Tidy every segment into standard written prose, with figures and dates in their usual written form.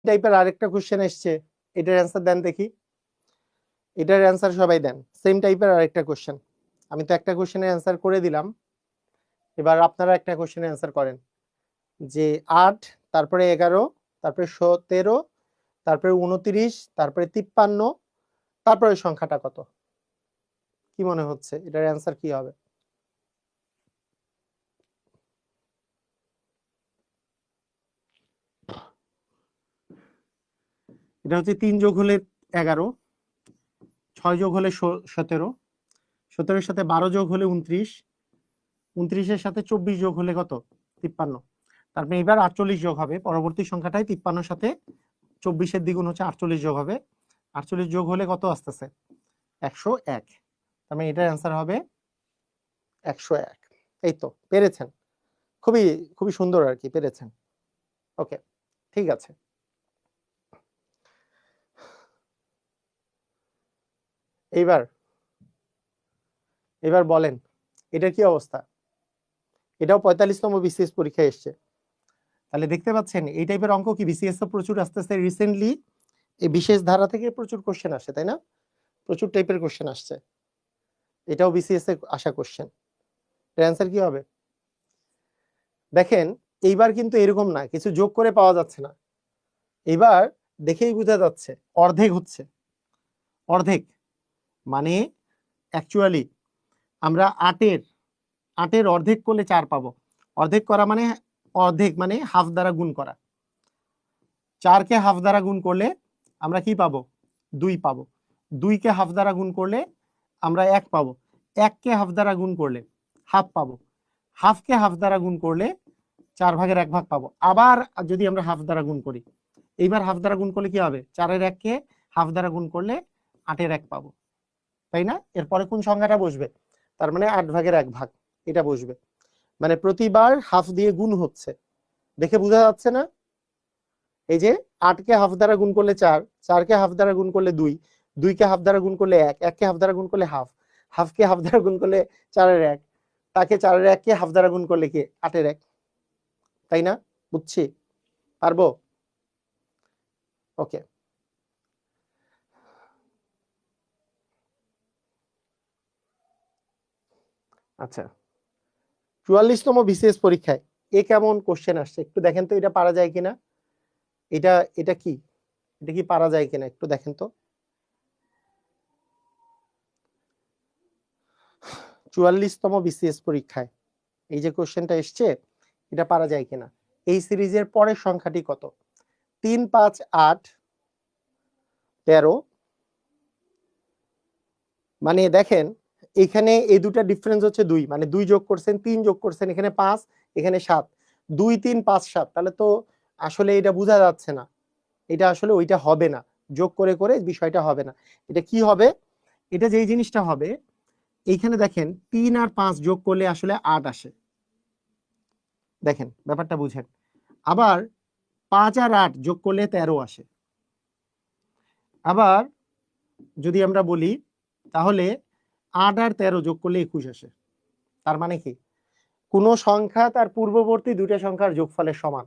টাইপের আরেকটা কোশ্চেন এসছে, এটার অ্যান্সার দেন দেখি। এটার অ্যান্সার সবাই দেন। সেম টাইপের আরেকটা কোশ্চেন। আমি তো একটা কোশ্চেনের অ্যান্সার করে দিলাম, এবার আপনারা একটা কোশ্চেনের অ্যান্সার করেন যে 8, তারপরে 11, তারপরে 17, তারপরে 29, তারপরে 53, তারপরে সংখ্যাটা কত? কি মনে হচ্ছে এটার অ্যান্সার কি হবে? এটা হচ্ছে 3 যোগ হলে 11, 6 যোগ হলে 17, 17-এর সাথে 12 যোগ হলে 29, 29-এর সাথে 24 যোগ হলে কত? 53। তারপরে এবার 48 যোগ হবে, পরবর্তী সংখ্যাটাই 53-এর সাথে 24-এর দ্বিগুণ হচ্ছে 48 যোগ হবে। 48 যোগ হলে কত আসতেছে? 101। তার মানে এটার অ্যান্সার হবে 101। এই তো পেরেছেন, খুবই খুবই সুন্দর আর কি, পেরেছেন। ওকে, ঠিক আছে। এবার বলেন এটার কি অবস্থা? এটাও 45তম বিসিএস পরীক্ষায় এসছে। তাহলে দেখতে পাচ্ছেন এই টাইপের অঙ্ক কি বিসিএস এ প্রচুর আসতেছে রিসেন্টলি। এই বিশেষ ধারা থেকে প্রচুর কোশ্চেন আসে, তাই না? প্রচুর টাইপের কোশ্চেন আসছে। এটাও বিসিএস এ আসা কোশ্চেন। এর অ্যান্সার কি হবে? দেখেন এইবার কিন্তু এরকম না কিছু যোগ করে পাওয়া যাচ্ছে না, এবার দেখেই বোঝা যাচ্ছে অর্ধেক হচ্ছে। অর্ধেক মানে অ্যাকচুয়ালি আমরা 8-এর অর্ধেক করলে 4 পাবো। অর্ধেক করা মানে অর্ধেক মানে হাফ দ্বারা গুণ করা। 4-কে হাফ দ্বারা গুণ করলে আমরা কি পাবো? 2 পাবো। 2-কে হাফ দ্বারা গুণ করলে আমরা 1 পাবো। 1-কে হাফ দ্বারা গুণ করলে হাফ পাবো। হাফকে হাফ দ্বারা গুণ করলে 4/1 ভাগ পাবো। আবার যদি আমরা হাফ দ্বারা গুণ করি, এইবার হাফ দ্বারা গুণ করলে কি হবে? 4-এর 1-কে হাফ দ্বারা গুণ করলে 8-এর 1 পাবো, তাই না? এরপরে কোন সংখ্যাটা বসবে? তার মানে 8/1 ভাগ এটা বসবে। মানে প্রতিবার হাফ দিয়ে গুণ হচ্ছে, দেখে বোঝা যাচ্ছে না? এই যে 8-কে হাফ দ্বারা গুণ করলে 4, 4-কে হাফ দ্বারা গুণ করলে 2, 2-কে হাফ দ্বারা গুণ করলে 1, 1-কে হাফ দ্বারা গুণ করলে হাফ, হাফকে হাফ দ্বারা গুণ করলে 4-এর 1, তাকে 4-এর 1-কে হাফ দ্বারা গুণ করলে কি 8-এর 1, তাই না? বুঝছি? পারবো? ওকে, আচ্ছা। 44তম বিসিএস পরীক্ষায় এ কেমন কোশ্চেন আসছে একটু দেখেন তো, এটা পারা যায় কিনা। এটা এটা কি, এটা কি পারা যায় কিনা একটু দেখেন তো। 44তম বিসিএস পরীক্ষায় এই যে কোশ্চেনটা এসছে, এটা পারা যায় কিনা। এই সিরিজের পরের সংখ্যাটি কত? 3, 5, 8, 13। মানে দেখেন এখানে এই দুটা ডিফারেন্স হচ্ছে 2, মানে 2 যোগ করছেন, 3 যোগ করছেন, এখানে 5, এখানে 7, 2, 3, 5, 7। তাহলে তো আসলে এটা বোঝা যাচ্ছে না, এটা আসলে ওইটা হবে না, যোগ করে করে বিষয়টা হবে না। এটা কি হবে? এটা যেই জিনিসটা হবে, এইখানে দেখেন 3 আর 5 যোগ করলে আসলে 8 আসে। দেখেন ব্যাপারটা বুঝেন। আবার 5 আর 8 যোগ করলে 13 আসে। আবার যদি আমরা বলি তাহলে 8 আর 13 যোগ করলে 21 আসে। তার মানে কি কোন সংখ্যা তার পূর্ববর্তী দুইটা সংখ্যার যোগফলের সমান,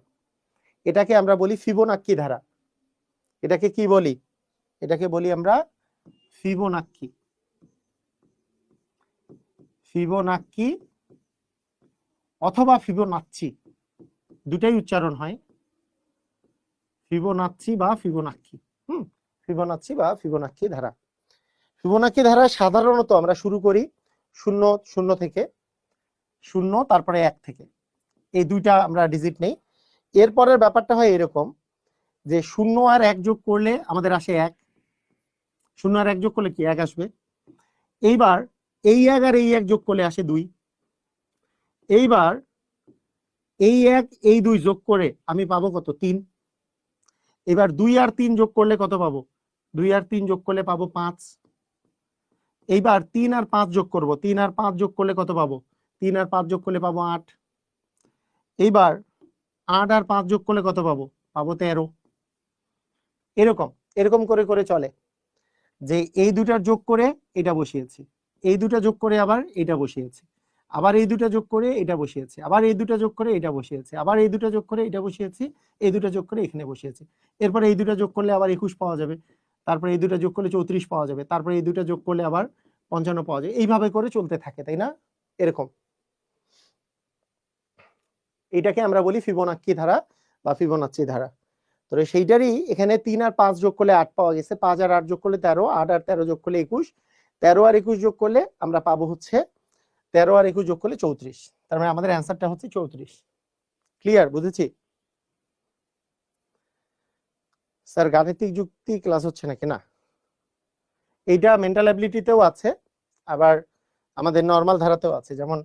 এটাকে আমরা বলি ফিবোনাক্কি ধারা। এটাকে কি বলি? এটাকে বলি আমরা ফিবোনাক্কি। ফিবোনাক্কি অথবা ফিবোনাচ্চি, দুটাই উচ্চারণ হয়, ফিবোনাচ্চি বা ফিবোনাক্কি। ফিবোনাচ্চি বা ফিবোনাক্কি ধারা। ফিবোনাক্কি ধারা সাধারণত আমরা শুরু করি 0 থেকে, 0 তারপরে 1 থেকে, এই দুইটা আমরা ডিজিট নেই। এরপরের ব্যাপারটা হয় এরকম যে 0 আর 1 যোগ করলে আমাদের আসে 1, 0 আর 1 যোগ করলে কি 1 আসবে। এইবার এই 1 আর এই 1 যোগ করলে আসে 2। এইবার এই 1 এই 2 যোগ করে আমি পাবো কত? 3। এবার 2 আর 3 যোগ করলে কত পাবো? 2 আর 3 যোগ করলে পাবো 5। এইবার 3 আর 5 যোগ করব, 3 আর 5 যোগ করলে কত পাবো? 3 আর 5 যোগ করলে পাবো 8। এইবার 8 আর 5 যোগ করলে কত পাবো? পাবো 13। এরকম এরকম করে করে চলে, যে এই দুটার যোগ করে এটা বসিয়েছি, এই দুটা যোগ করে আবার এটা বসিয়েছি, আবার এই দুটো যোগ করে এটা বসিয়েছি, আবার এই দুটো যোগ করে এটা বসিয়েছি, আবার এই দুটো যোগ করে এটা বসিয়েছি, এই দুটো যোগ করে এখানে বসিয়েছি। এরপরে এই দুটো যোগ করলে আবার 21 পাওয়া যাবে, তারপরে এই দুটো যোগ করলে 34 পাওয়া যাবে, তারপরে এই দুটো যোগ করলে আবার 55 পাওয়া যাবে। এইভাবে করে চলতে থাকে, তাই না? এরকম। এটাকে আমরা বলি ফিবোনাক্কি ধারা বা ফিবোনাচ্চি ধারা। তো সেইটারই এখানে 3 আর 5 যোগ করলে 8 পাওয়া গেছে, 5 আর 8 যোগ করলে 13, 8 আর 13 যোগ করলে 21, 13 আর 21 যোগ করলে আমরা পাবো হচ্ছে 13 আর 21 যোগ করলে 34। তার মানে আমাদের অ্যান্সারটা হচ্ছে 34। ক্লিয়ার? বুঝেছি? স্যার গাণিতিক যুক্তি ক্লাস হচ্ছে নাকি? না, এইটা মেন্টাল অ্যাবিলিটিতেও আছে, আবার আমাদের নর্মাল ধারাতেও আছে। যেমন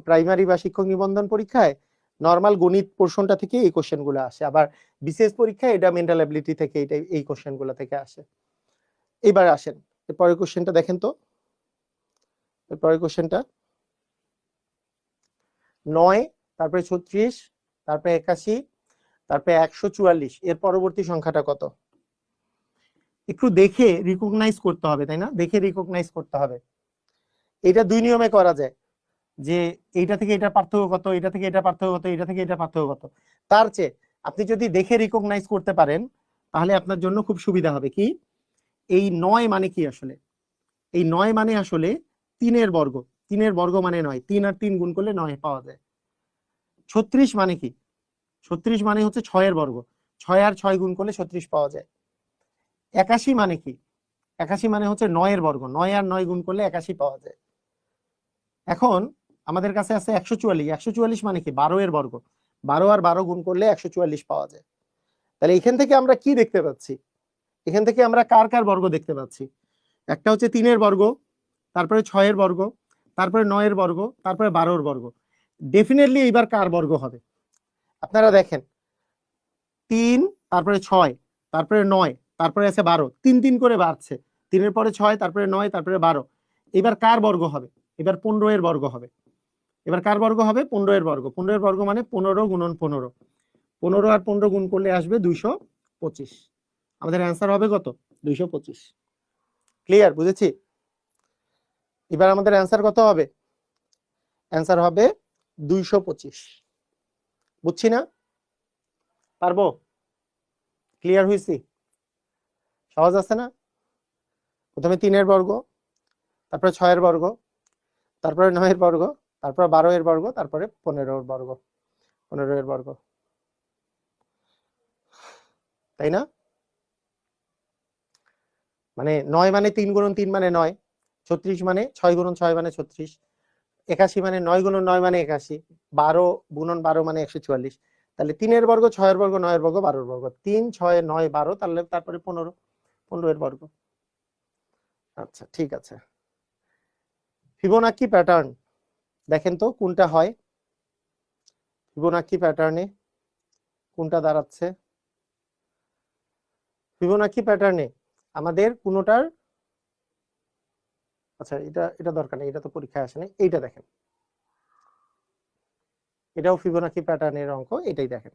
প্রাইমারি বা শিক্ষক নিবন্ধন পরীক্ষায় নর্মাল গণিত পোর্শনটা থেকে এই কোশ্চেনগুলো আসে, আবার বিশেষ পরীক্ষায় এটা মেন্টাল অ্যাবিলিটি থেকে এই কোশ্চেনগুলো থেকে আসে। এবার আসেন এরপরের কোশ্চেনটা দেখেন তো। এরপরের কোশ্চেনটা 9, তারপরে 36, তারপরে 81, তারপরে 144, এর পরবর্তী সংখ্যাটা কত? একটু দেখে রিকগনাইজ করতে হবে, তাই না? দেখে রিকগনাইজ করতে হবে। এটা দুই নিয়মে করা যায়, যে এইটা থেকে এটা পার্থক্য কত, এটা থেকে এটা পার্থক্য কত, এটা থেকে এটা পার্থক্য কত। তার চেয়ে আপনি যদি দেখে রিকগনাইজ করতে পারেন তাহলে আপনার জন্য খুব সুবিধা হবে। কি এই 9 মানে কি আসলে? এই 9 মানে আসলে 3-এর বর্গ। 3-এর বর্গ মানে 9, 3 আর 3 গুণ করলে 9 পাওয়া যায়। 36 মানে কি? 36 মানে হচ্ছে 6-এর বর্গ, 6 আর 6 গুণ করলে 36 পাওয়া যায়। 81 মানে কি? 81 মানে হচ্ছে 9-এর বর্গ, 9 আর 9 গুণ করলে 81 পাওয়া যায়। এখন আমাদের কাছে আছে 144, 144 মানে কি? 12-এর বর্গ, 12 আর 12 গুণ করলে 144 পাওয়া যায়। তাহলে এখান থেকে আমরা কি দেখতে পাচ্ছি? এখান থেকে আমরা কার কার বর্গ দেখতে পাচ্ছি? একটা হচ্ছে 3-এর বর্গ, তারপরে 6-এর বর্গ, তারপরে 9-এর বর্গ, তারপরে 12-এর বর্গ। ডেফিনেটলি এইবার কার বর্গ হবে? আপনারা দেখেন 3, তারপরে 6, তারপরে 9, তারপরে আছে 12, 3 3 করে বাড়ছে। 3-এর পরে 6, তারপরে 9, তারপরে 12। এবার কার বর্গ হবে? এবার 15-এর বর্গ হবে। এবার কার বর্গ হবে? 15-এর বর্গ। 15-এর বর্গ মানে 15 গুণন 15, 15 আর 15 গুণ করলে আসবে 225। আমাদের অ্যান্সার হবে কত? 225। ক্লিয়ার? বুঝেছি? এবার আমাদের অ্যান্সার কত হবে? অ্যান্সার হবে 225। বুঝছি না? পারবো? ক্লিয়ার হয়েছি? সহজ আছে না? প্রথমে 3-এর বর্গ, তারপরে 6-এর বর্গ, তারপরে 9-এর বর্গ, তারপরে 12-এর বর্গ, তারপরে 15-এর বর্গ, 15-এর বর্গ, তাই না? মানে 9 মানে 3 গুণন 3 মানে 9, 36 মানে 6 গুণন 6 মানে 36, 81 মানে 9 গুণন 9 মানে 81, 12 গুণন 12 মানে 144। তাহলে 3-এর বর্গ, 6-এর বর্গ, 9-এর বর্গ, 12-এর বর্গ, 3 6 9 12, তাহলে তারপরে 15, 15-এর বর্গ। আচ্ছা ঠিক আছে। ফিবোনাক্কি প্যাটার্ন দেখেন তো কোনটা হয়? ফিবোনাক্কি প্যাটার্নে কোনটা দাঁড়াচ্ছে? ফিবোনাক্কি প্যাটার্নে আমাদের কোনটার, আচ্ছা এটা এটা দরকার নেই, এটা তো পরীক্ষায় আসে না। এইটা দেখেন, এটাও ফিবোনাক্কি প্যাটার্নের অঙ্ক। এটাই দেখেন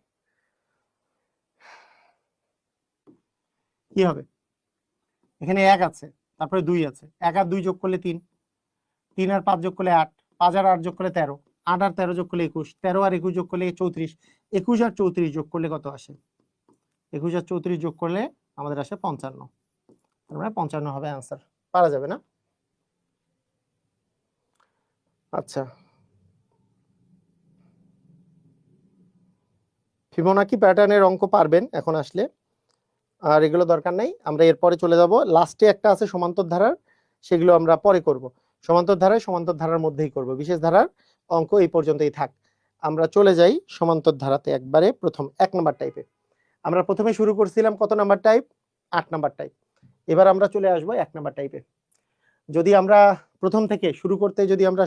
কি হবে। এখানে 1 আছে, তারপরে 2 আছে, 1 আর 2 যোগ করলে 3, 3 আর 5 যোগ করলে 8, 5 আর 8 যোগ করলে 13, 8 আর 13 যোগ করলে 21, 13 আর 21 যোগ করলে 34, 21 আর 34 যোগ করলে কত আসে? 21 আর 34 যোগ করলে আমাদের আসে 55। তার মানে 55 হবে অ্যান্সার। পারা যাবে না? আচ্ছা, ফিবোনাক্কি প্যাটার্নের অঙ্ক পারবেন এখন আসলে, আর এগুলো দরকার নাই। আমরা এরপরে চলে যাব, লাস্টে একটা আছে সমান্তর ধারার, সেগুলো আমরা পরে করব। সমান্তর ধারার মধ্যেই করব, বিশেষ ধারার অঙ্ক এই পর্যন্তই থাক। আমরা চলে যাই সমান্তর ধারাতে একবারে প্রথম 1 নাম্বার টাইপে। আমরা প্রথমে শুরু করছিলাম কত নাম্বার টাইপ? 8 number type. এবার আমরা চলে আসব 1 নাম্বার টাইপে। যদি আমরা প্রথম থেকে শুরু করতে, যদি আমরা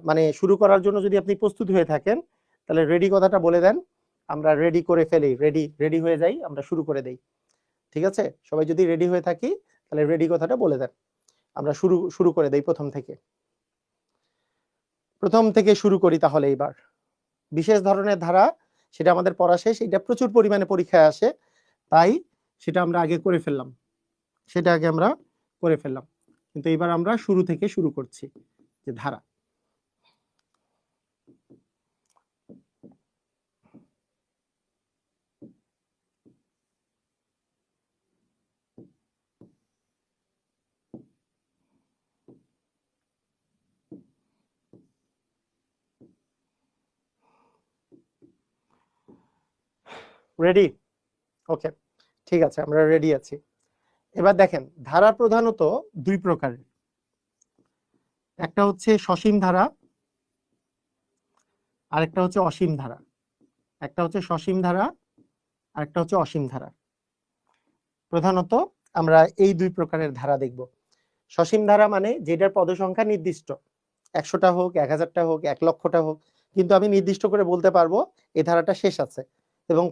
মানে শুরু করার জন্য যদি আপনি প্রস্তুত হয়ে থাকেন, তাহলে রেডি কথাটা বলে দেন, আমরা রেডি করে ফেলি, রেডি হয়ে যাই, আমরা শুরু করে দেই। ঠিক আছে? সবাই যদি রেডি হয়ে থাকি তাহলে রেডি কথাটা বলে দেন, আমরা শুরু করে দেই প্রথম থেকে শুরু করি। তাহলে এবার বিশেষ ধরনের ধারা, সেটা আমাদের পড়া শেষ, এটা প্রচুর পরিমাণে পরীক্ষায় আসে, তাই সেটা আমরা আগে করে ফেললাম, কিন্তু এবার আমরা শুরু থেকে শুরু করছি যে ধারা। রেডি? ওকে, ঠিক আছে, আমরা রেডি আছি। এবার দেখেন, ধারা প্রধানত দুই প্রকারের, একটা হচ্ছে সসীম ধারা, আরেকটা হচ্ছে অসীম ধারা। একটা হচ্ছে সসীম ধারা, আরেকটা হচ্ছে অসীম ধারা। প্রধানত আমরা এই দুই প্রকারের ধারা দেখব। সসীম ধারা মানে যেটার পদসংখ্যা নির্দিষ্ট, 100টা হোক, 1000টা হোক, 1,00,000টা হোক, কিন্তু আমি নির্দিষ্ট করে বলতে পারবো এই ধারাটা শেষ আছে, এবং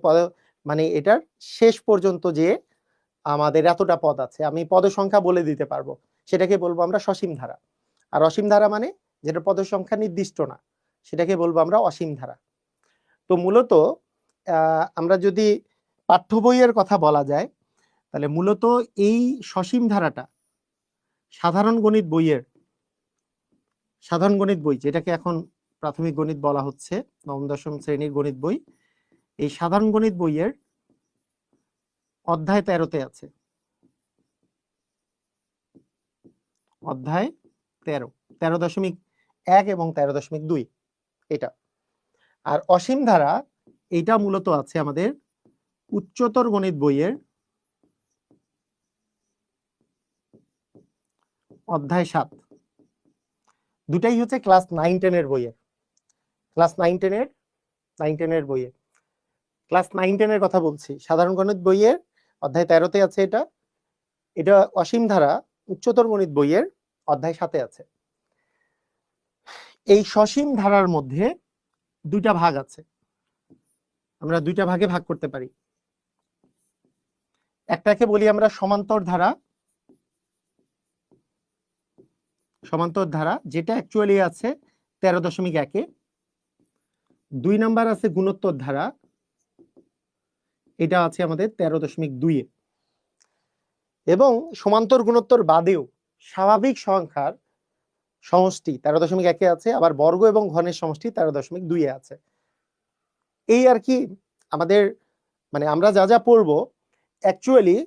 মানে এটার শেষ পর্যন্ত যে আমাদের এতটা পদ আছে আমি পদসংখ্যা বলে দিতে পারবো, সেটাকে বলবো আমরা সসীম ধারা। আর অসীম ধারা মানে যেটা পদসংখ্যা নির্দিষ্ট না, সেটাকে বলবো আমরা অসীম ধারা। তো মূলত আমরা যদি পাঠ্য বইয়ের কথা বলা যায়, তাহলে মূলত এই সসীম ধারাটা সাধারণ গণিত বইয়ের, সাধারণ গণিত বই যেটাকে এখন প্রাথমিক গণিত বলা হচ্ছে, নবম দশম শ্রেণীর গণিত বই, এই সাধারণ গণিত বইয়ের অধ্যায় 13তে আছে, অধ্যায় 13, 13.1 এবং 13.2 এটা। আর অসীম ধারা এইটা মূলত আছে আমাদের উচ্চতর গণিত বইয়ের অধ্যায় 7। দুটাই হচ্ছে ক্লাস 9-10 বইয়ের, ক্লাস 9-10 বইয়ে, ক্লাস 9-10 কথা বলছি। সাধারণ গণিত বইয়ের অধ্যায় 13তে আছে এটা, এটা অসীম ধারা উচ্চতর গণিত বইয়ের অধ্যায় 7-এ আছে। এই সসীম ধারার মধ্যে দুইটা ভাগ আছে, আমরা দুইটা ভাগে ভাগ করতে পারি। একটাকে বলি আমরা সমান্তর ধারা, সমান্তর ধারা যেটা অ্যাকচুয়ালি আছে 13.1-এ। 2 নাম্বার আছে গুণোত্তর ধারা, এটা আছে আমাদের 13.2-এ। এবং সমান্তর গুণোত্তর বাদেও স্বাভাবিক সংখ্যার সমষ্টি 13.1-এ আছে, আবার বর্গ এবং ঘনের সমষ্টি 13.2-এ আছে। এই আর কি আমাদের, মানে আমরা যা যা পড়বো অ্যাকচুয়ালি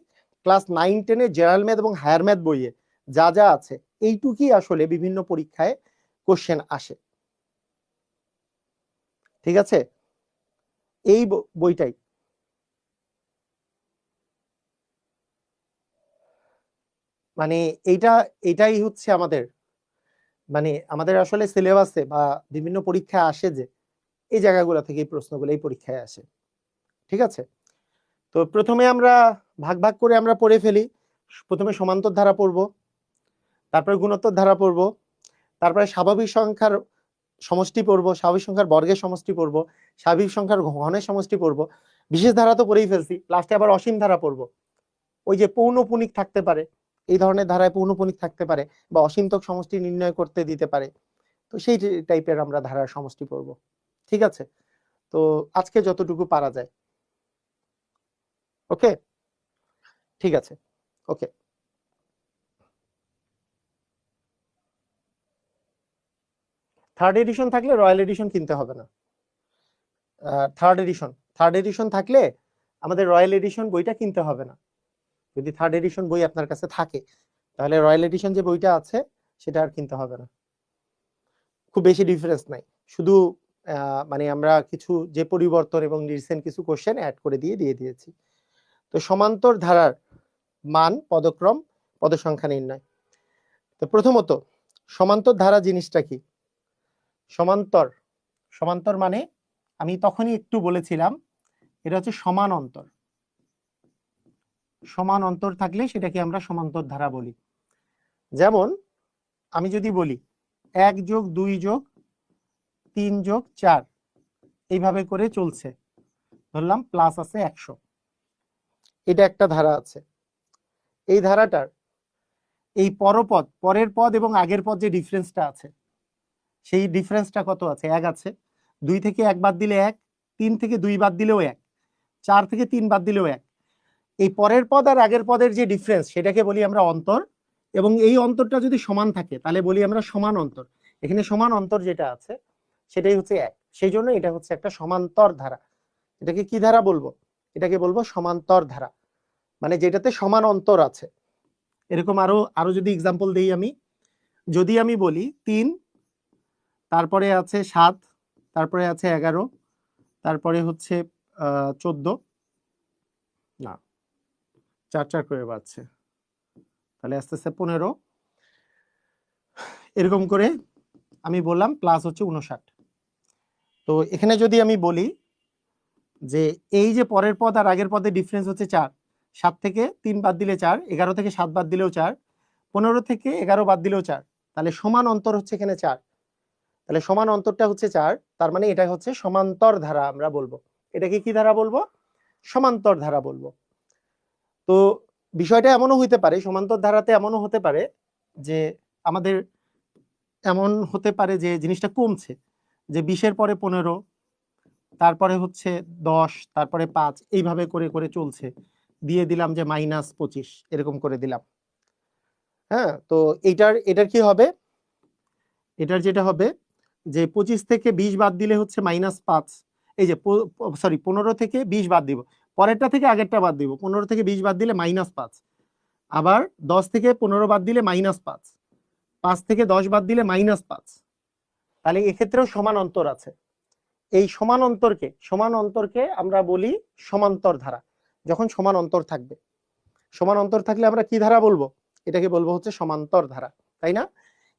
ক্লাস 9-10 জেনারেল ম্যাথ এবং হায়ার ম্যাথ বইয়ে যা যা আছে এইটুকুই আসলে বিভিন্ন পরীক্ষায় কোশ্চেন আসে, ঠিক আছে? এই বইটাই মানে এটাই হচ্ছে আমাদের, মানে আমাদের আসলে সিলেবাসে বা বিভিন্ন পরীক্ষায় আসে যে এই জায়গাগুলো থেকে এই প্রশ্নগুলো এই পরীক্ষায় আসে, ঠিক আছে? তো প্রথমে আমরা ভাগ ভাগ করে আমরা পড়ে ফেলি। প্রথমে সমান্তর ধারা পড়বো, তারপরে গুণোত্তর ধারা পড়বো, তারপরে স্বাভাবিক সংখ্যার সমষ্টি পড়বো, স্বাভাবিক সংখ্যার বর্গের সমষ্টি পড়বো, স্বাভাবিক সংখ্যার ঘনের সমষ্টি পড়বো, বিশেষ ধারা তো পড়েই ফেলছি, লাস্টে আবার অসীম ধারা পড়বো। ওই যে পৌনঃপুনিক থাকতে পারে, এই ধরনের ধারায় পৌনঃপুনিক থাকতে পারে, বা অসীমতক সমষ্টি নির্ণয় করতে দিতে পারে, তো সেই টাইপের আমরা ধারার সমষ্টি পড়বো, ঠিক আছে? তো আজকে যতটুকু পারা যায়, ওকে, ঠিক আছে, ওকে। থার্ড এডিশন থাকলে রয়্যাল এডিশন কিনতে হবে না। থার্ড এডিশন থাকলে আমাদের রয়্যাল এডিশন বইটা কিনতে হবে না। যদি থার্ড এডিশন বই আপনার কাছে থাকে তাহলে রয়্যাল এডিশন যে বইটা আছে সেটা আর কিনতে হবে না। খুব বেশি ডিফারেন্স নাই, শুধু মানে আমরা কিছু যে পরিবর্তন এবং রিসেন্ট কিছু কোশ্চেন অ্যাড করে দিয়ে দিয়েছি। তো সমান্তর ধারার মান, পদক্রম, পদসংখ্যা নির্ণয়। তো প্রথমত সমান্তর ধারা জিনিসটা কি? সমান্তর মানে আমি তখনই একটু বলেছিলাম এটা হচ্ছে সমান অন্তর, সমান অন্তর থাকলে সেটাকে আমরা সমান্তর ধারা বলি। যেমন আমি যদি বলি 1+2+3+4 এইভাবে করে চলছে, ধরলাম প্লাস আছে 100, এটা একটা ধারা আছে। এই ধারাটার এই পরের পদ এবং আগের পদ যে ডিফারেন্সটা আছে সেই ডিফারেন্সটা কত আছে? 1 আছে। 2 থেকে 1 বাদ দিলে 1, 3 থেকে 2 বাদ দিলেও 1, 4 থেকে 3 বাদ দিলেও 1। এই পরের পদ আর আগের পদের যে ডিফারেন্স সেটাকে বলি আমরা অন্তর, এবং এই অন্তরটা যদি সমান থাকে তাহলে বলি আমরা সমান অন্তর। এখানে সমান অন্তর যেটা আছে সেটাই হচ্ছে 1, সেই জন্য এটা হচ্ছে একটা সমান্তর ধারা। এটাকে কি ধারা বলবো? এটাকে বলবো সমান্তর ধারা, মানে যেটাতে সমান অন্তর আছে। এরকম আরো যদি এক্সাম্পল দেই, যদি আমি বলি 3, তারপরে আছে 7, তারপরে আছে 11, তারপরে হচ্ছে 14, না, 4 4 করে বাড়ছে, তাহলে আস্তে আস্তে 15, এরকম করে আমি বললাম প্লাস হচ্ছে 59। তো এখানে যদি আমি বলি যে এই যে পরের পদ আর আগের পদের ডিফারেন্স হচ্ছে 4, 7 থেকে 3 বাদ দিলে 4, 11 থেকে 7 বাদ দিলেও 4, 15 থেকে 11 বাদ দিলেও 4, তাহলে সমান অন্তর হচ্ছে এখানে 4। তাহলে সমান অন্তরটা হচ্ছে 4, তার মানে এটা হচ্ছে সমান্তর ধারা আমরা বলবো। এটাকে কি ধারা বলবো? সমান্তর ধারা বলবো। তো বিষয়টা এমনও হইতে পারে, সমান্তর ধারাতে এমনও হতে পারে যে আমাদের এমন হতে পারে যে জিনিসটা কমছে, যে 20-এর পরে 15, তারপরে হচ্ছে 10, তারপরে 5, এইভাবে করে করে চলছে, দিয়ে দিলাম যে -25, এরকম করে দিলাম। হ্যাঁ, তো এটার কি হবে? এটার যেটা হবে যে 25 থেকে 20 বাদ দিলে হচ্ছে -5, এই যে সরি 15 থেকে 20 বাদ দিব, পরেরটা থেকে আগেরটা বাদ দিব, 15 থেকে 20 বাদ দিলে -5, আবার 10 থেকে 15 বাদ দিলে -5, 5 থেকে 10 বাদ দিলে -5, তাহলে এক্ষেত্রেও সমান অন্তর আছে। এই সমান অন্তরকে আমরা বলি সমান্তর ধারা। যখন সমান অন্তর থাকবে, সমান অন্তর থাকলে আমরা কি ধারা বলবো? এটাকে বলবো হচ্ছে সমান্তর ধারা, তাই না?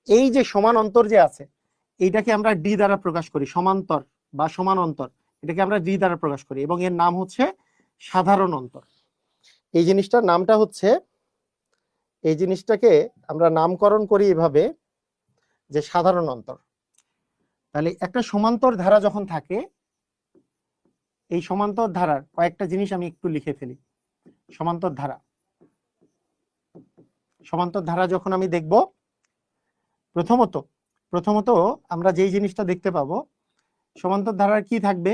এই যে সমান অন্তর যে আছে, এইটাকে আমরা ডি দ্বারা প্রকাশ করি, সমান্তর বা সমান অন্তর, এটাকে আমরা ডি দ্বারা প্রকাশ করি, এবং এর নাম হচ্ছে সাধারণ অন্তর। এই জিনিসটার নামটা হচ্ছে, এই জিনিসটাকে আমরা নামকরণ করি এভাবে যে সাধারণ অন্তর। তাহলে একটা সমান্তর ধারা যখন থাকে, এই সমান্তর ধারার কয়েকটা জিনিস আমি একটু লিখে ফেলি। সমান্তর ধারা যখন আমি দেখব, প্রথমত আমরা যেই জিনিসটা দেখতে পাবো, সমান্তর ধারার কি থাকবে?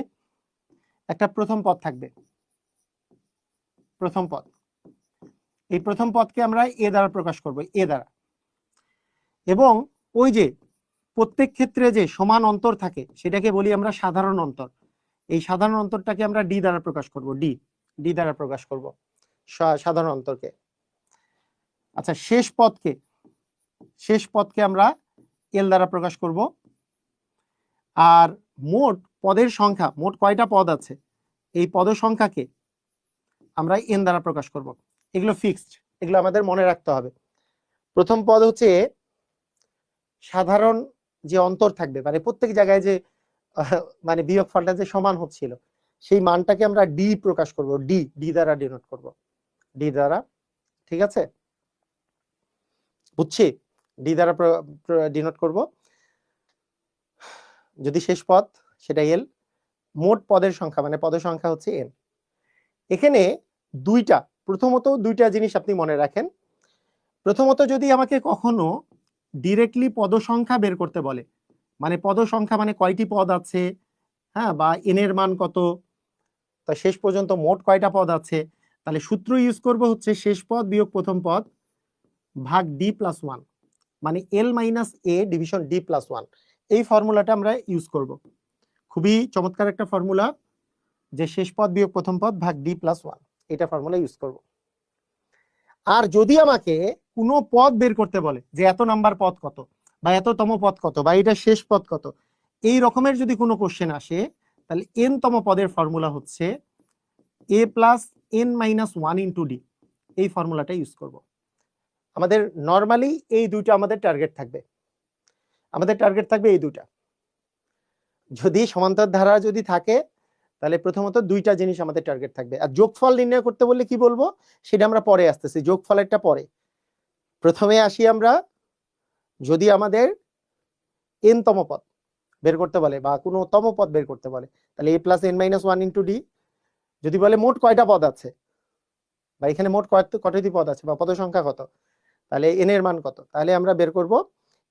একটা প্রথম পদ থাকবে, প্রথম পদ। এই প্রথম পদকে আমরা এ দ্বারা প্রকাশ করব, এ দ্বারা। এবং ওই যে প্রত্যেক ক্ষেত্রে যে সমান অন্তর থাকে, সেটাকে বলি আমরা সাধারণ অন্তর। এই সাধারণ অন্তরটাকে আমরা ডি দ্বারা প্রকাশ করব, ডি দ্বারা প্রকাশ করব সাধারণ অন্তরকে। আচ্ছা, শেষ পদকে আমরা এল দ্বারা প্রকাশ করব। আর মোট পদের সংখ্যা, মোট কয়টা পদ আছে, এই পদ সংখ্যাকে আমরা এন দ্বারা প্রকাশ করব। এগুলো ফিক্সড, এগুলো আমাদের মনে রাখতে হবে। প্রথম পদ হচ্ছে সাধারণ যে অন্তর থাকবে, মানে প্রত্যেক জায়গায় যে মানে বিয়োগফলটা যে সমান হচ্ছিল, সেই মানটাকে আমরা ডি প্রকাশ করব, ডি দ্বারা ডিনোট করব, ডি দ্বারা। ঠিক আছে, বুঝছি? ডি দ্বারা ডিনোট করব। যদি শেষ পদ সেটা এল, মোট পদের সংখ্যা মানে পদের সংখ্যা হচ্ছে এন। এখানে প্রথমত দুইটা জিনিস আপনি মনে রাখেন। প্রথমত, যদি আমাকে কখনো ডিরেক্টলি পদ সংখ্যা বের করতে বলে, মানে পদ সংখ্যা মানে কয়টি পদ আছে, হ্যাঁ, বা এন এর মান কত, তা শেষ পর্যন্ত মোট কয়টা পদ আছে, তাহলে সূত্র ইউজ করব হচ্ছে শেষ পদ বিয়োগ প্রথম পদ ভাগ ডি প্লাস 1, মানে এল মাইনাস এ ডিভিশন ডি প্লাস 1। এই ফর্মুলাটা আমরা ইউজ করব। খুবই চমৎকার একটা ফর্মুলা, যে শেষ পদ বিয়োগ প্রথম পদ ভাগ ডি প্লাস 1, এটা ফর্মুলা ইউজ করব। আর যদি আমাকে কোনো পদ বের করতে বলে, যে এত নাম্বার পদ কত, বা এততম পদ কত, বা এটা শেষ পদ কত, এই রকমের যদি কোনো কোশ্চেন আসে, তাহলে এন তম পদের ফর্মুলা হচ্ছে a plus n minus 1 into d. এই ফর্মুলাটা ইউজ করব। আমাদের নর্মালি এই দুইটা আমাদের টার্গেট থাকবে, এই দুইটা। যদি সমান্তর ধারা যদি থাকে, তাহলে প্রথমত দুইটা জিনিস আমাদের টার্গেট থাকবে। আর যোগফল নির্ণয় করতে বললে কি বলবো, সেটা আমরা পরে আসতেছি, যোগফলেরটা পরে। প্রথমে আসি আমরা, যদি আমাদের এন তম পদ বের করতে বলে বা কোনো তম পদ বের করতে বলে, তাহলে a plus n minus 1 into d. যদি বলে মোট কয়টা পদ আছে, বা এখানে মোট কয়টি পদ আছে বা পদ সংখ্যা কত, তাহলে এন এর মান কত, তাহলে আমরা বের করব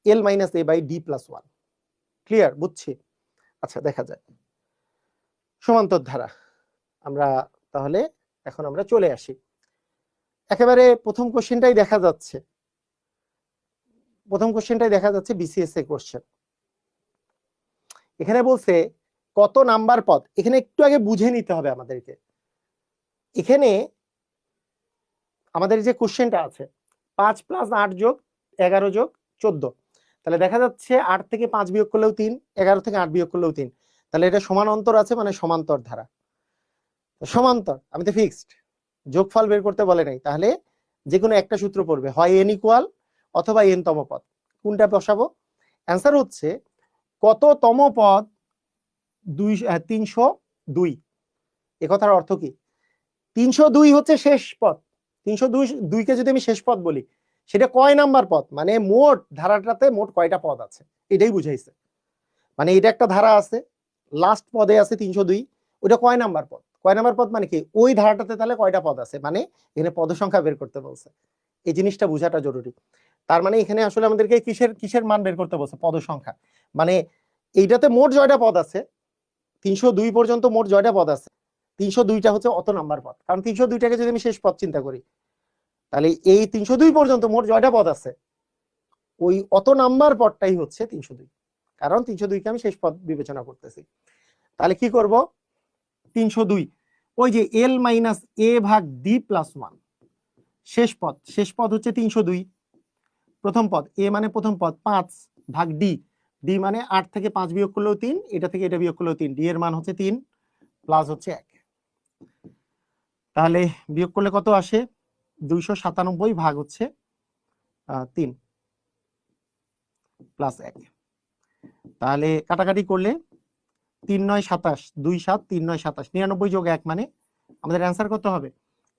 l minus a by d plus 1। Clear? বুঝছি? আচ্ছা, দেখা যায় সমান্তর ধারা। আমরা তাহলে এখন আমরা চলে আসি, একেবারে প্রথম কোশ্চেনটাই দেখা যাচ্ছে, বিসিএস এ কোশ্চেন। এখানে বলছে কত নাম্বার পদ, এখানে একটু আগে বুঝে নিতে হবে আমাদেরকে। এখানে আমাদের যে কোশ্চেনটা আছে 5 প্লাস 8 যোগ 11 যোগ 14, তাহলে দেখা যাচ্ছে 8 থেকে 5 বিয়োগ করলেও 3, 11 থেকে 8 বিয়োগ করলেও 3, তাহলে এটা সমান অন্তর আছে, মানে সমান্তর ধারা। সমান্তর আমি তো ফিক্সড, যোগফল বের করতে বলে নাই, তাহলে যে কোনো একটা সূত্র পড়বে, হয় n ইকুয়াল অথবা n তম পদ। কোনটা বসাবো? অ্যান্সার হচ্ছে কত তম পদ 302। এ কথার অর্থ কি? 302 হচ্ছে শেষ পদ। 302 কে যদি আমি শেষ পদ বলি, সেটা কয় নাম্বার পদ, মানে মোট ধারাটাতে মোট কয়টা পদ আছে, এটাই বুঝাইছে। মানে এটা একটা ধারা আছে, লাস্ট পদে আছে 302, ওটা কয় নাম্বার পদ? কয় নাম্বার পদ মানে কি, ওই ধারাটাতে তাহলে কয়টা পদ আছে, মানে এখানে পদ সংখ্যা বের করতে বলছে। এই জিনিসটা বোঝাটা জরুরি। তার মানে এখানে আসলে আমাদেরকে কিসের কিসের মান বের করতে বলছে? পদ সংখ্যা। মানে এইটাতে মোট জয়টা পদ আছে, 302 পর্যন্ত মোট জয়টা পদ আছে, 302টা হচ্ছে অত নাম্বার পদ। কারণ 302টাকে যদি আমি শেষ পদ চিন্তা করি, তাহলে এই 302 পর্যন্ত মোট জয়টা পদ আছে, ওই অত নাম্বার পদটাই হচ্ছে 302, কারণ 302কে আমি শেষ পদ বিবেচনা করতেছি। তাহলে কি করব? 302 ওই যে l মাইনাস a ভাগ d প্লাস 1 শেষ পদ, শেষ পদ হচ্ছে 302, প্রথম পদ a মানে প্রথম পদ 5 ভাগ d, d মানে 8 থেকে 5 বিয়োগ করলেও 3, এটা থেকে এটা বিয়োগ করলেও 3, d এর মান হচ্ছে 3 প্লাস হচ্ছে 1। তাহলে বিয়োগ করলে কত আসে? 297 ভাগ হচ্ছে 3 প্লাস 1। তাহলে কাটাকাটি করলে 3 9 27, 2 7 3 9 27, 99 যোগ 1 মানে আমাদের অ্যান্সার কত হবে?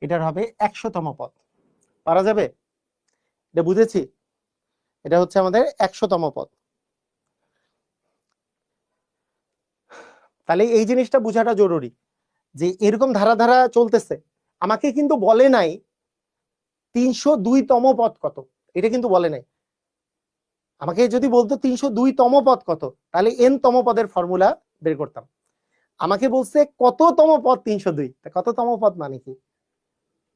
এটার হবে 100তম পদ। পারা যাবে? এটা বুঝেছি, এটা হচ্ছে আমাদের 100তম পদ। তাহলে এই জিনিসটা বোঝাটা জরুরি যে এরকম ধারা ধারা চলতেছে। আমাকে কিন্তু বলে নাই 302তম পদ কত, এটা কিন্তু বলে নাই। আমাকে যদি বলতো 302তম পদ কত, তাহলে n তম পদের ফর্মুলা বের করতাম। আমাকে বলছে কততম পদ 302, কততম পদ মানে কি?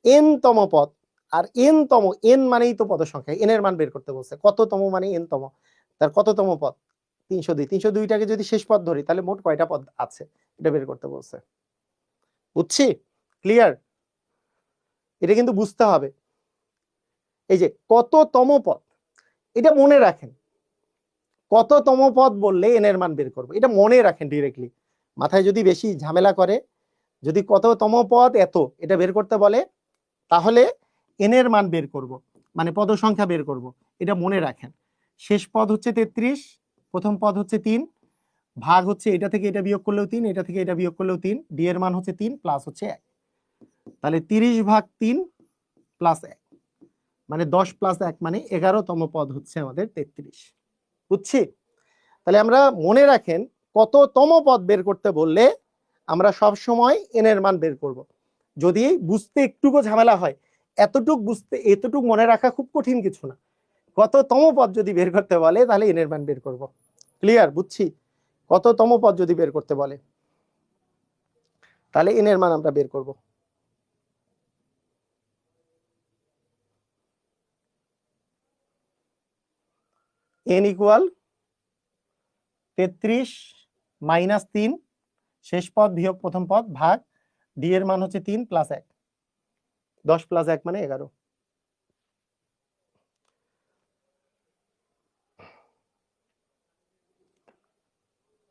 n তম পদ, আর n তম, n মানেই তো পদ সংখ্যা, n এর মান বের করতে বলছে। কততম মানে n তম, তার কততম পদ 302, 302টাকে যদি শেষ পদ ধরি তাহলে মোট কয়টা পদ আছে এটা বের করতে বলছে। বুঝছি? ক্লিয়ার? এটা কিন্তু বুঝতে হবে। এই যে কততম পদ, এটা মনে রাখেন, কততম পদ বললে n এর মান বের করবো, এটা মনে রাখেন ডিরেক্টলি। মাথায় যদি বেশি ঝামেলা করে, যদি কততম পদ এত এটা বের করতে বলে, তাহলে n এর মান বের করব, মানে পদ সংখ্যা বের করব, এটা মনে রাখেন। শেষ পদ হচ্ছে 33, প্রথম পদ হচ্ছে 3, ভাগ হচ্ছে এটা থেকে এটা বিয়োগ করলেও 3, এটা থেকে এটা বিয়োগ করলেও 3, d এর মান হচ্ছে 3 প্লাস হচ্ছে 1। তাহলে 30 ভাগ 3 প্লাস 1 মানে 10 প্লাস 1 মানে 11তম পদ হচ্ছে আমাদের 33। বুঝছি? তাহলে আমরা মনে রাখেন কততম পদ বের করতে বললে আমরা সব সময় n এর মান বের করব। যদি বুঝতে একটুকু ঝামেলা হয়, এতটুক বুঝতে, এতটুক মনে রাখা খুব কঠিন কিছু না। কততম পদ যদি বের করতে বলে তাহলে n এর মান বের করব। ক্লিয়ার? বুঝছি? কততম পদ যদি বের করতে বলে তাহলে n এর মান আমরা বের করব। n ইকুয়াল 33 মাইনাস 3 শেষ পদ বিয়োগ প্রথম পদ ভাগ d এর মান হচ্ছে 3 প্লাস 1, 10 প্লাস 1 মানে 11।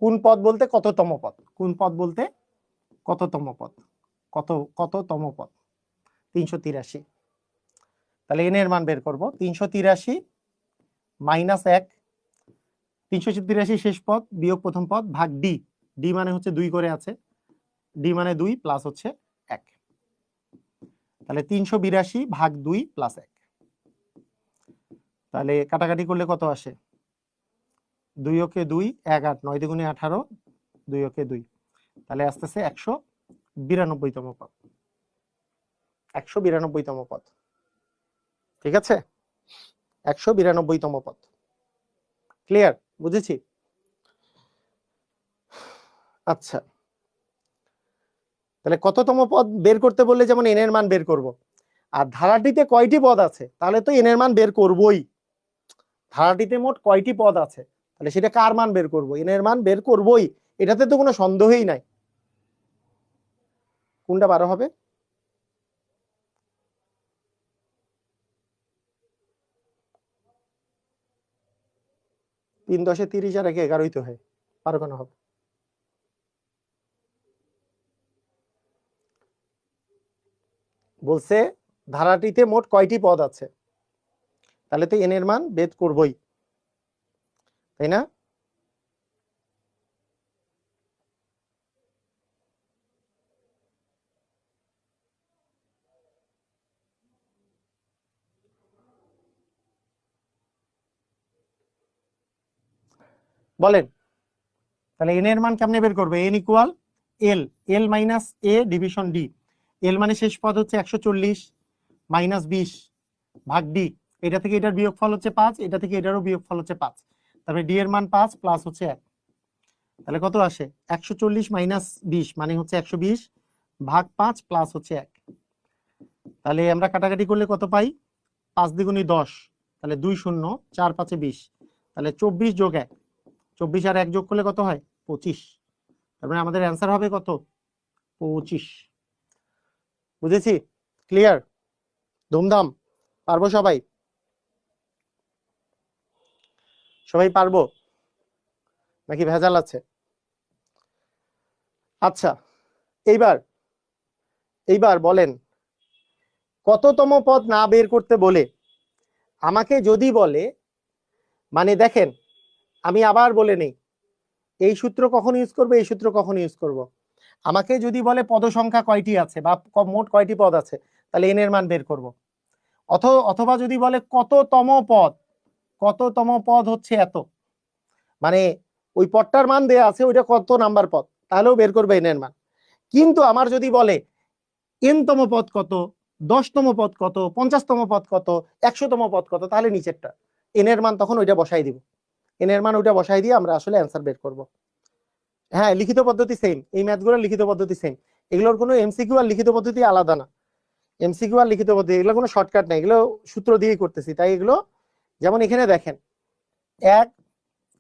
কোন পদ বলতে কততম পদ, কোন পদ বলতে কততম পদ, কততম পদ 383। তাহলে n এর মান বের করব, 383 মাইনাস 1, 383 শেষ পদ বিয়োগ প্রথম পদ ভাগ d, d মানে হচ্ছে 2 করে আছে, d মানে 2 প্লাস হচ্ছে 1। তাহলে 382 ভাগ 2 প্লাস 1। তাহলে কাটাকাটি করলে কত আসে? 2 ওকে 2, 1 8, 9 দুগুণে 18, 2 ওকে 2, তাহলে আসতেছে 192তম পদ, 192তম পদ। ঠিক আছে? 192তম পদ। ক্লিয়ার? বুঝেছি? আচ্ছা, তাহলে কততম পদ বের করতে বললে যেমন n এর মান বের করব, আর ধারাটিতে কয়টি পদ আছে তাহলে তো n এর মান বের করবই। ধারাটিতে মোট কয়টি পদ আছে তাহলে সেটা কার মান বের করব, n এর মান বের করবই, এটাতে তো কোনো সন্দেহই নাই। কোনটা 12 হবে? তিন 10 30 আর 1 11ই তো হয়, 12 কেন হবে? বলছে ধারাটিতে মোট কয়টি পদ আছে, তাহলে তো এন এর মান বের করবই, তাই না? বলেন তাহলে এন এর মান কেমনে বের করবে? এন ইকুয়াল এল, এল মাইনাস এ ডিভিশন ডি। এল মানে শেষ পদ হচ্ছে 140 মাইনাস 20 ভাগ ডি। এটা থেকে এটার বিয়োগফল হচ্ছে 5, এটা থেকে এটারও বিয়োগফল হচ্ছে 5। তারপরে ডি এর মান 5 প্লাস হচ্ছে 1, তাহলে কত আসে? 140 মাইনাস 20 মানে হচ্ছে 120 ভাগ 5 প্লাস হচ্ছে 1। তাহলে আমরা কাটাকাটি করলে কত পাই? 5 দ্বিগুণী 10, তাহলে 2 শূন্য 4 5 20, তাহলে 24 যোগ 1, 24 আর 1 যোগ করলে কত হয়? 25। তারপরে আমাদের অ্যান্সার হবে কত? 25। বুঝেছি? ক্লিয়ার? ধুমধাম? পারবো সবাই? সবাই পারবো নাকি ভেজাল আছে? আচ্ছা, এইবার এইবার বলেন কততম পদ না বের করতে বলে আমাকে যদি বলে, মানে দেখেন আমি আবার বলে নেই, এই সূত্র কখন ইউজ করবো, এই সূত্র কখন ইউজ করব। আমাকে যদি বলে পদ সংখ্যা কয়টি আছে বা মোট কয়টি পদ আছে, তাহলে এন এর মান বের করব। অথবা যদি বলে কততম পদ, কততম পদ হচ্ছে এত, মানে ওই পদটার মান দেয়া আছে ওইটা কত নাম্বার পদ, তাহলেও বের করবে এন এর মান। কিন্তু আমার যদি বলে এনতম পদ কত, 10তম পদ কত, 50তম পদ কত, 100তম পদ কত, তাহলে নিচেরটা এন এর মান তখন ওইটা বসাই দিব। এন এর মান ওইটা বসাই দিয়ে আমরা আসলে অ্যান্সার বের করব। হ্যাঁ, লিখিত পদ্ধতি সেম, এই ম্যাথগুলোর লিখিত পদ্ধতি সেম। এগুলোর কোনো এমসিকিউ আর লিখিত পদ্ধতি আলাদা না। এমসিকিউ আর লিখিত পদ্ধতি এগুলো কোনো শর্টকাট নাই, এগুলো সূত্র দিয়েই করতেছি। তাই এগুলো যেমন এখানে দেখেন 1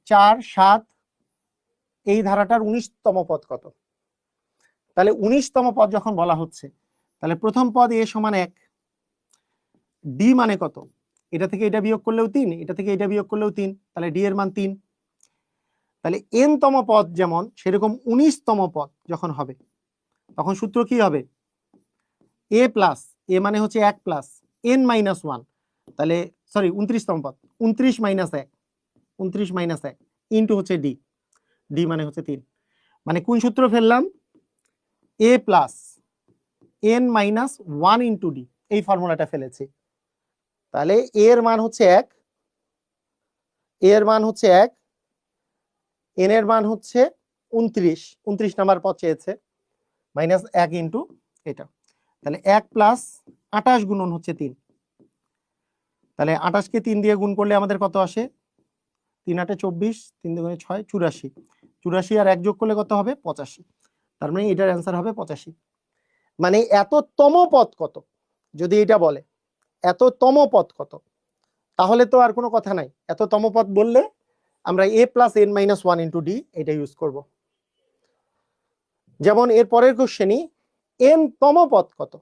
4 7 এই ধারাটার 19তম পদ কত, তাহলে 19তম পদ যখন বলা হচ্ছে তাহলে প্রথম পদ এ সমান 1, ডি মানে কত, এটা থেকে এটা বিয়োগ করলেও 3, এটা থেকে এটা বিয়োগ করলেও 3, তাহলে ডি এর মান 3। তাহলে এন তম পদ যেমন সেরকম 19তম পদ যখন হবে তখন সূত্র কি হবে? এ প্লাস, এ মানে হচ্ছে 1 প্লাস এন মাইনাস 1, তাহলে সরি 29তম পদ 29 মাইনাস 1, 29 মাইনাস 1 ইন্টু হচ্ছে ডি, ডি মানে হচ্ছে 3। মানে কোন সূত্র ফেললাম? A plus n minus 1 into d, এই ফর্মুলাটা ফেলেছি। তাহলে এ এর মান হচ্ছে 1, এ এর মান হচ্ছে 1, এন এর মান হচ্ছে 29, 29 নাম্বার পদ চেয়েছে, মাইনাস 1 ইন্টু এটা, তাহলে 1 প্লাস 28 গুণন হচ্ছে 3, তাহলে 28কে 3 দিয়ে গুণ করলে আমাদের কত আসে? 3 8 24, 3 2 6 84, 84 আর 1 যোগ করলে কত হবে? 85। তার মানে এটার অ্যান্সার হবে 85। মানে এততম পদ কত যদি এটা বলে, এততম পদ কত, তাহলে তো আর কোনো কথা নাই। এততম পদ বললে আমরা a plus n minus 1 into d এটা ইউজ করব। যেমন এর পরের কোশ্চেনই এন তম পদ কত,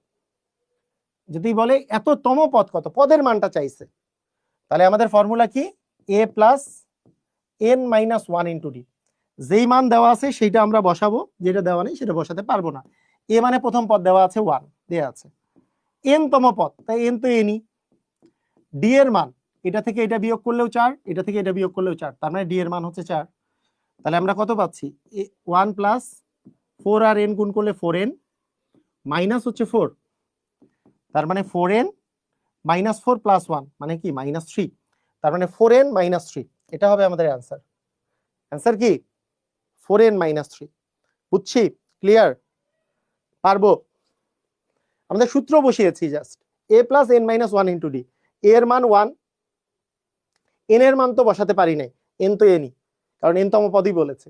যদি বলে এততম পদ কত, পদের মানটা চাইছে, তাহলে আমাদের ফর্মুলা কি? A plus n minus 1 into d. যেই মান দেওয়া আছে সেইটা আমরা বসাবো, যেটা দেওয়া নেই সেটা বসাতে পারবো না। এ মানে প্রথম পদ দেওয়া আছে 1 দেওয়া আছে, এন তম পদ তাই এন তো এনই। ডি এর মান এটা থেকে এটা বিয়োগ করলেও 4, এটা থেকে এটা বিয়োগ করলেও 4, তার মানে ডি এর মান হচ্ছে 4। তাহলে আমরা কত পাচ্ছি? 1 প্লাস 4 আর এন গুণ করলে 4n মাইনাস হচ্ছে 4, তার মানে 4n মাইনাস 4 প্লাস 1 মানে কি? মাইনাস 3, তার মানে 4n মাইনাস 3, এটা হবে আমাদের অ্যান্সার। অ্যান্সার কি? 4n minus 3। বুঝছি? ক্লিয়ার? পারবো? আমাদের সূত্র বসিয়েছি just a plus n minus 1 into d. A এর মান 1, এন এর মান তো বসাতে পারি নাই, এন তো এনই, কারণ এন তম পদই বলেছে।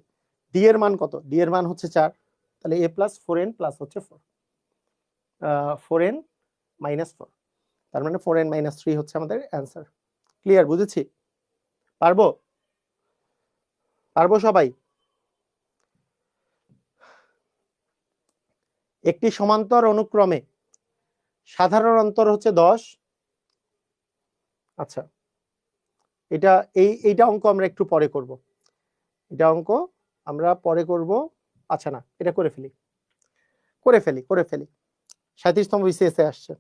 ডি এর মান কত? ডি এর মান হচ্ছে 4, তাহলে এ প্লাস 4n প্লাস হচ্ছে 4n মাইনাস 4, তার মানে 4n মাইনাস 3 হচ্ছে আমাদের অ্যান্সার। ক্লিয়ার? বুঝেছি? পারবো? পারবো সবাই? একটি সমান্তর অনুক্রমে সাধারণ অন্তর হচ্ছে 10। আচ্ছা, এইটা অঙ্ক আমরা একটু পরে করব, এটা অঙ্ক আমরা পরে করব। আচ্ছা না, এটা করে ফেলি। 37তম বিসিএস এ আসছে,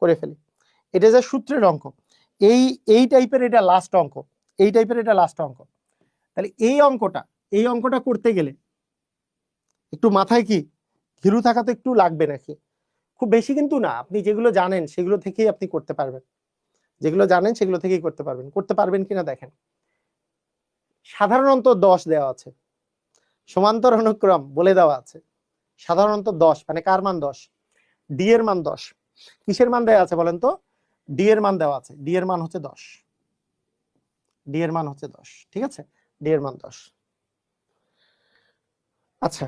করে ফেলি। এটা যে সূত্রের অঙ্ক, এই টাইপের এটা লাস্ট অঙ্ক, এই টাইপের এটা লাস্ট অঙ্ক। তাহলে এই অঙ্কটা করতে গেলে একটু মাথায় কি ঘিরু থাকা তো একটু লাগবে নাকি? খুব বেশি কিন্তু না, আপনি যেগুলো জানেন সেগুলো থেকেই আপনি করতে পারবেন, যেগুলো জানেন সেগুলো থেকেই করতে পারবেন। করতে পারবেন কিনা দেখেন। সাধারণত 10 দেওয়া আছে, সমান্তর অনুক্রম বলে দেওয়া আছে, সাধারণত 10 মানে কার মান 10? ডি এর মান 10। কিসের মান দেওয়া আছে বলেন তো? ডি এর মান দেওয়া আছে, ডি এর মান হচ্ছে 10, ডি এর মান হচ্ছে 10, ঠিক আছে, ডি এর মান 10। আচ্ছা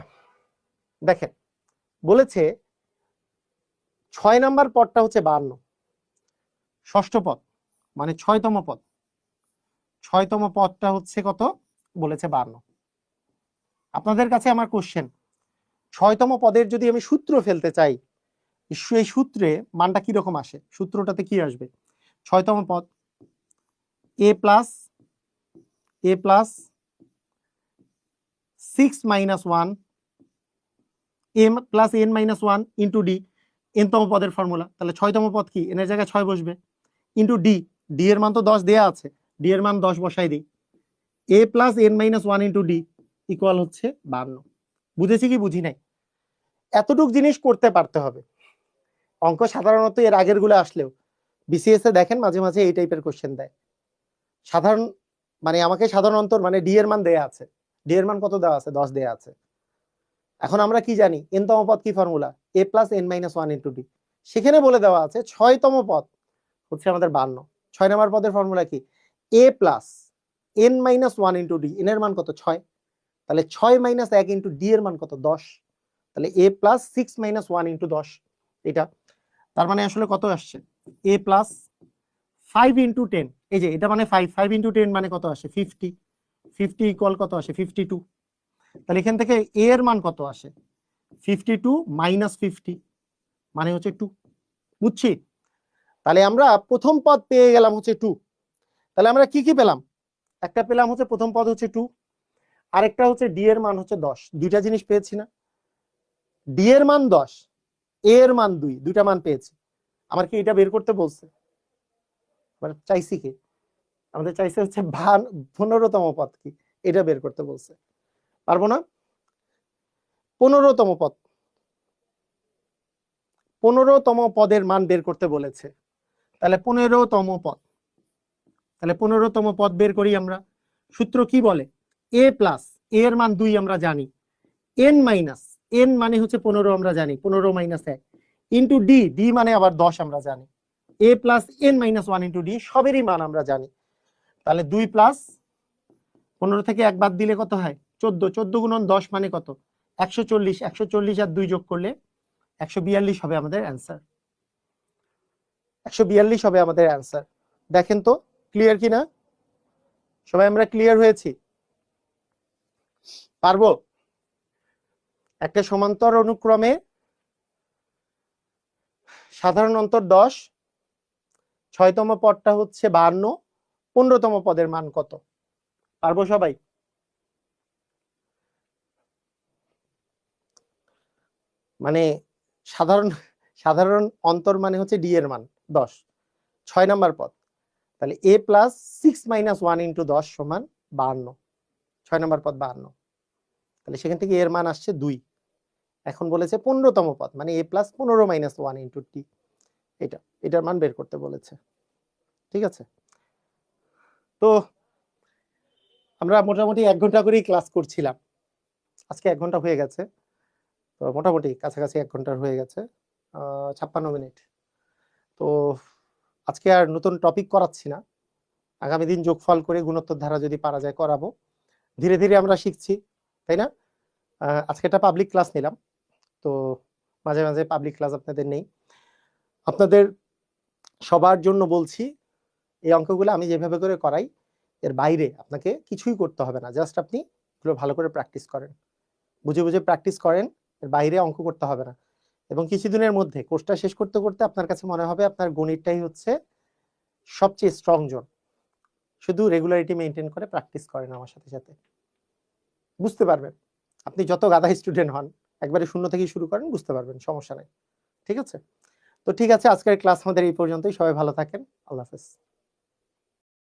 দেখেন, বলেছে 6 নাম্বার পদটা হচ্ছে 52, ষষ্ঠ পদ মানে 6তম পদ, 6তম পদটা হচ্ছে কত বলেছে? 52। আপনাদের কাছে আমার কোশ্চেন, 6তম পদের যদি আমি সূত্র ফেলতে চাই, এই সূত্রে মানটা কি রকম আসে? সূত্রটাতে কি আসবে? 6তম পদ a plus 6 minus 1 m plus n minus 1 into d, nতম পদের ফর্মুলা। তাহলে 6তম পদ কি? n এর জায়গায় 6 বসবে, ইন্টু ডি, ডি এর মান তো 10 দেয়া আছে, ডি এর মান 10 বসাই দিই, a plus n minus 1 into D equal হচ্ছে 52। বুঝেছি কি বুঝি নাই? এতটুক জিনিস করতে পারতে হবে। অঙ্ক সাধারণত এর আগের গুলো আসলেও বিসিএস এ দেখেন মাঝে মাঝে এই টাইপের কোশ্চেন দেয়। সাধারণ মানে আমাকে সাধারণ অন্তর মানে ডি এর মান দেয়া আছে, ডি এর মান কত দেওয়া আছে? 10 দেয়া আছে। এখন আমরা কি জানি? nতম পদ কি formula? a plus n minus 1 into D. সেখানে বলে দেওয়া আছে 6তম পদ হচ্ছে আমাদের 52। 6 নম্বর পদের ফর্মুলা কি? a plus n minus 1 into D, n এর মান কত? 6। তাহলে 6 মাইনাস 1 ইন্টু ডি এর মান কত? 10। তাহলে a প্লাস 6 মাইনাস 1 ইন্টু 10, এটা তার মানে আসলে কত আসছে? a প্লাস 5 ইন্টু 10, এই যে এটা মানে 5 ইন্টু 10 মানে কত আসে? 50। 50 ইকুয়াল কত আসে? 52। তাহলে এখান থেকে a এর মান কত আসে? 52 মাইনাস 50 মানে হচ্ছে 2। বুঝছি? তাহলে আমরা প্রথম পদ পেয়ে গেলাম হচ্ছে 2। তাহলে আমরা কি কি পেলাম? একটা পেলাম হচ্ছে প্রথম পদ হচ্ছে 2, আরেকটা হচ্ছে ডি এর মান হচ্ছে 10। দুইটা জিনিস পেয়েছি না? ডি এর মান 10, এ এর মান 2, দুইটা মান পেয়েছি। আমার কি এটা বের করতে বলছে? মানে চাইছি কি? আমাদের চাইছে হচ্ছে 15তম পদ কি, এটা বের করতে বলছে। পারবো না? 15তম পদ, 15তম পদের মান বের করতে বলেছে। তাহলে 15তম পদ, তাহলে 15তম পদ বের করি আমরা। সূত্র কি বলে? a প্লাস, a এর মান 2 আমরা জানি, n মাইনাস, n মানে হচ্ছে 15 আমরা জানি, 15 মাইনাস 1 ইন্টু ডি, ডি মানে আবার 10 আমরা জানি, a plus n minus 1 into d সবেরই মান আমরা জানি। তাহলে 2 প্লাস 15 থেকে 1 বাদ দিলে কত হয়? 14, 14 গুণন 10 মানে কত? 140, 140 আর 2 যোগ করলে 142 হবে আমাদের অ্যান্সার, 142 হবে আমাদের অ্যান্সার। দেখেন তো ক্লিয়ার কিনা? সবাই আমরা ক্লিয়ার হয়েছি? পারবো? একটা সমান্তর অনুক্রমে সাধারণ অন্তর 10, 6তম পদটা হচ্ছে 52, 15তম পদের মান কত? পারবো সবাই? মানে সাধারণ সাধারণ অন্তর মানে হচ্ছে ডি এর মান 10, 6 নাম্বার পদ। তাহলে a প্লাস 6 মাইনাস 1 ইন্টু 10 সমান 52, 6 নাম্বার পদ 52। তাহলে সেখান থেকে এর মান আসছে 2। এখন বলেছে 15তম পদ মানে a plus 15 minus 1 into T, এটার মান বের করতে বলেছে। ঠিক আছে, তো আমরা মোটামুটি 1 ঘন্টা করেই ক্লাস করছিলাম, আজকে 1 ঘন্টা হয়ে গেছে, তো মোটামুটি কাছাকাছি 1 ঘন্টার হয়ে গেছে, 56 মিনিট। তো আজকে আর নতুন টপিক করাচ্ছি না, আগামী দিন যোগফল করে গুণোত্তর ধারা যদি পারা যায় করাবো। ধীরে ধীরে আমরা শিখছি, তাই না? আজকে একটা পাবলিক ক্লাস নিলাম, তো মাঝে মাঝে পাবলিক ক্লাস আপনাদের নেই। আপনাদের সবার জন্য বলছি, এই অঙ্কগুলো আমি যেভাবে করে করাই এর বাইরে আপনাকে কিছুই করতে হবে না, জাস্ট আপনি এগুলো ভালো করে প্র্যাকটিস করেন, বুঝে বুঝে প্র্যাকটিস করেন, এর বাইরে অঙ্ক করতে হবে না। এবং কিছুদিনের মধ্যে কোর্সটা শেষ করতে করতে আপনার কাছে মনে হবে আপনার গণিতটাই হচ্ছে সবচেয়ে স্ট্রং জোন। শুধু রেগুলারিটি মেনটেন করে প্র্যাকটিস করেন আমার সাথে সাথে, বুঝতে পারবেন। আপনি যত গাধা স্টুডেন্ট হন, একবারে শূন্য থেকে শুরু করেন, বুঝতে পারবেন, সমস্যা নাই। ঠিক আছে? তো ঠিক আছে, আজকের ক্লাস আমাদের এই পর্যন্তই। সবাই ভালো থাকেন। আল্লাহ হাফেজ।